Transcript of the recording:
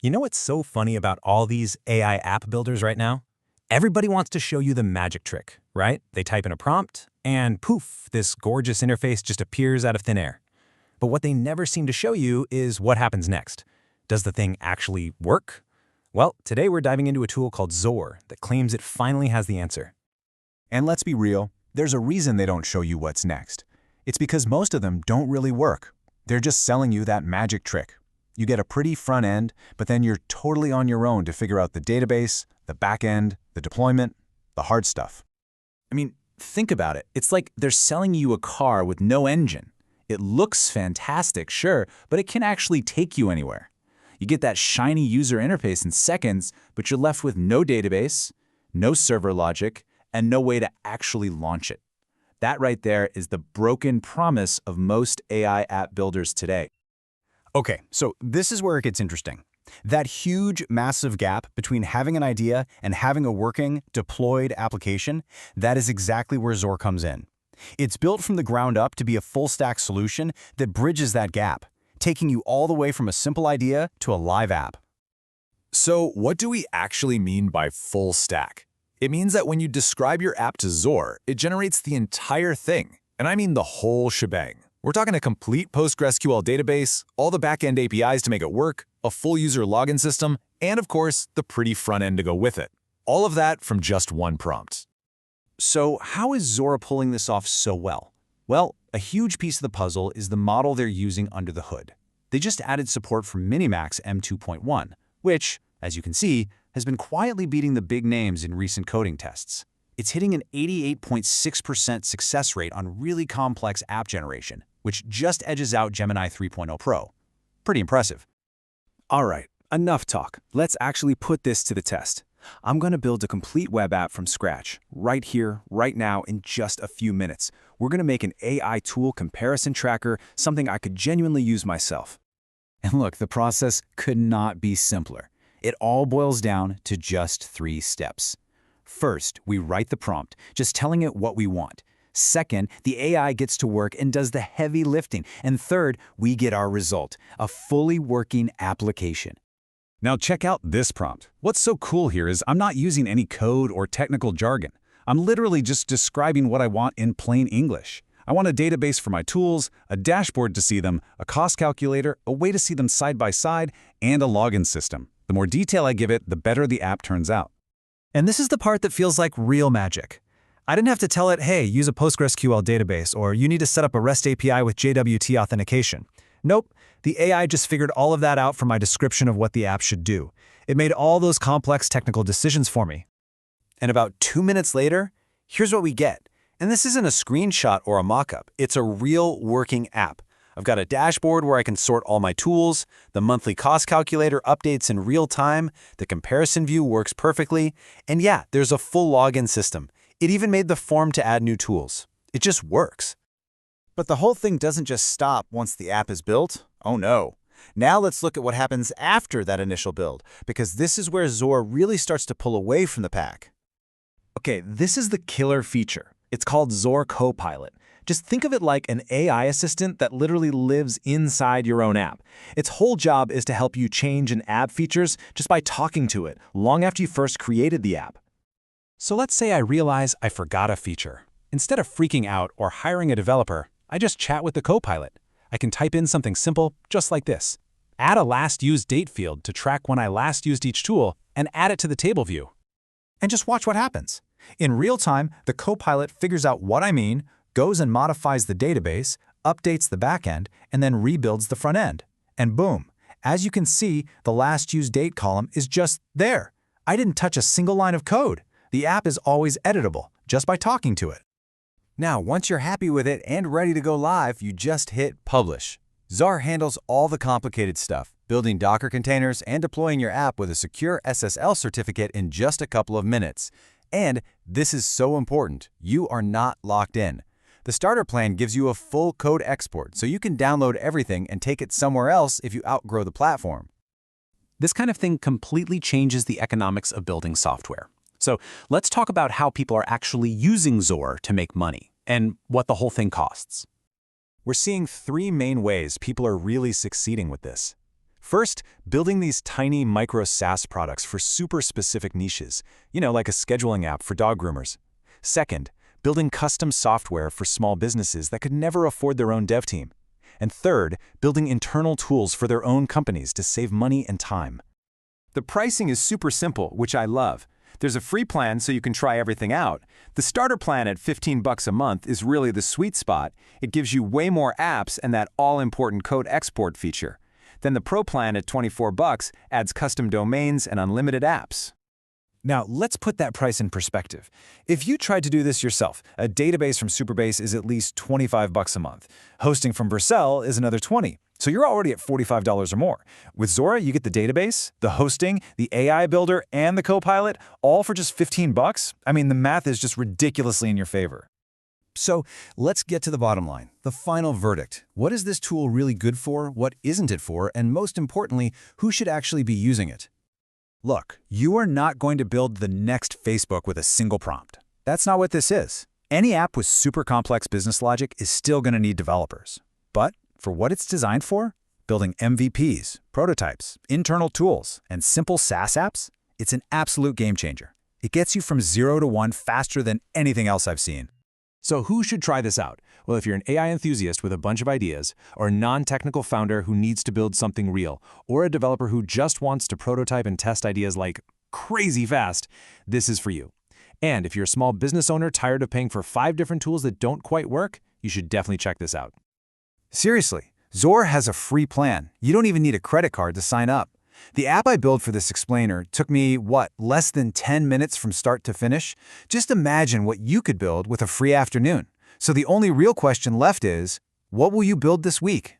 You know what's so funny about all these AI app builders right now? Everybody wants to show you the magic trick, right? They type in a prompt, and poof, this gorgeous interface just appears out of thin air. But what they never seem to show you is what happens next. Does the thing actually work? Well, today we're diving into a tool called Zor that claims it finally has the answer. And let's be real, there's a reason they don't show you what's next. It's because most of them don't really work. They're just selling you that magic trick. You get a pretty front end, but then you're totally on your own to figure out the database, the back end, the deployment, the hard stuff. I mean, think about it. It's like they're selling you a car with no engine. It looks fantastic, sure, but it can't actually take you anywhere. You get that shiny user interface in seconds, but you're left with no database, no server logic, and no way to actually launch it. That right there is the broken promise of most AI app builders today. Okay, so this is where it gets interesting. That huge, massive gap between having an idea and having a working, deployed application, that is exactly where Zor comes in. It's built from the ground up to be a full-stack solution that bridges that gap, taking you all the way from a simple idea to a live app. So what do we actually mean by full stack? It means that when you describe your app to Zor, it generates the entire thing. And I mean the whole shebang. We're talking a complete PostgreSQL database, all the backend APIs to make it work, a full user login system, and of course, the pretty front end to go with it. All of that from just one prompt. So how is Zor pulling this off so well? Well, a huge piece of the puzzle is the model they're using under the hood. They just added support for MiniMax M2.1, which, as you can see, has been quietly beating the big names in recent coding tests. It's hitting an 88.6% success rate on really complex app generation, which just edges out Gemini 3.0 Pro. Pretty impressive. All right, enough talk. Let's actually put this to the test. I'm going to build a complete web app from scratch, right here, right now, in just a few minutes. We're going to make an AI tool comparison tracker, something I could genuinely use myself. And look, the process could not be simpler. It all boils down to just 3 steps. First, we write the prompt, just telling it what we want. Second, the AI gets to work and does the heavy lifting. And third, we get our result, a fully working application. Now check out this prompt. What's so cool here is I'm not using any code or technical jargon. I'm literally just describing what I want in plain English. I want a database for my tools, a dashboard to see them, a cost calculator, a way to see them side by side, and a login system. The more detail I give it, the better the app turns out. And this is the part that feels like real magic. I didn't have to tell it, hey, use a PostgreSQL database, or you need to set up a REST API with JWT authentication. Nope, the AI just figured all of that out from my description of what the app should do. It made all those complex technical decisions for me. And about 2 minutes later, here's what we get. And this isn't a screenshot or a mock-up. It's a real working app. I've got a dashboard where I can sort all my tools, the monthly cost calculator updates in real time, the comparison view works perfectly, and yeah, there's a full login system. It even made the form to add new tools. It just works. But the whole thing doesn't just stop once the app is built. Oh no. Now let's look at what happens after that initial build, because this is where Zor really starts to pull away from the pack. Okay, this is the killer feature. It's called Zor Copilot. Just think of it like an AI assistant that literally lives inside your own app. Its whole job is to help you change and add features just by talking to it, long after you first created the app. So let's say I realize I forgot a feature. Instead of freaking out or hiring a developer, I just chat with the Copilot. I can type in something simple, just like this. Add a last used date field to track when I last used each tool, and add it to the table view. And just watch what happens. In real time, the Copilot figures out what I mean, goes and modifies the database, updates the backend, and then rebuilds the front end. And boom, as you can see, the last used date column is just there. I didn't touch a single line of code. The app is always editable, just by talking to it. Now, once you're happy with it and ready to go live, you just hit Publish. Zor handles all the complicated stuff, building Docker containers and deploying your app with a secure SSL certificate in just a couple of minutes. And this is so important, you are not locked in. The starter plan gives you a full code export, so you can download everything and take it somewhere else if you outgrow the platform. This kind of thing completely changes the economics of building software. So let's talk about how people are actually using Zor to make money and what the whole thing costs. We're seeing 3 main ways people are really succeeding with this. First, building these tiny micro SaaS products for super specific niches, like a scheduling app for dog groomers. Second, building custom software for small businesses that could never afford their own dev team. And third, building internal tools for their own companies to save money and time. The pricing is super simple, which I love. There's a free plan so you can try everything out. The starter plan at $15 a month is really the sweet spot. It gives you way more apps and that all-important code export feature. Then the Pro plan at $24 adds custom domains and unlimited apps. Now, let's put that price in perspective. If you tried to do this yourself, a database from Superbase is at least $25 a month. Hosting from Vercel is another $20. So you're already at $45 or more. With Zora, you get the database, the hosting, the AI builder, and the Copilot, all for just $15. I mean, the math is just ridiculously in your favor. So let's get to the bottom line, the final verdict. What is this tool really good for? What isn't it for? And most importantly, who should actually be using it? Look, you are not going to build the next Facebook with a single prompt. That's not what this is. Any app with super complex business logic is still going to need developers. But for what it's designed for, building MVPs, prototypes, internal tools, and simple SaaS apps, it's an absolute game changer. It gets you from 0 to 1 faster than anything else I've seen. So who should try this out? Well, if you're an AI enthusiast with a bunch of ideas, or a non-technical founder who needs to build something real, or a developer who just wants to prototype and test ideas like crazy fast, this is for you. And if you're a small business owner tired of paying for 5 different tools that don't quite work, you should definitely check this out. Seriously, Zora has a free plan. You don't even need a credit card to sign up. The app I built for this explainer took me, less than 10 minutes from start to finish? Just imagine what you could build with a free afternoon. So the only real question left is, what will you build this week?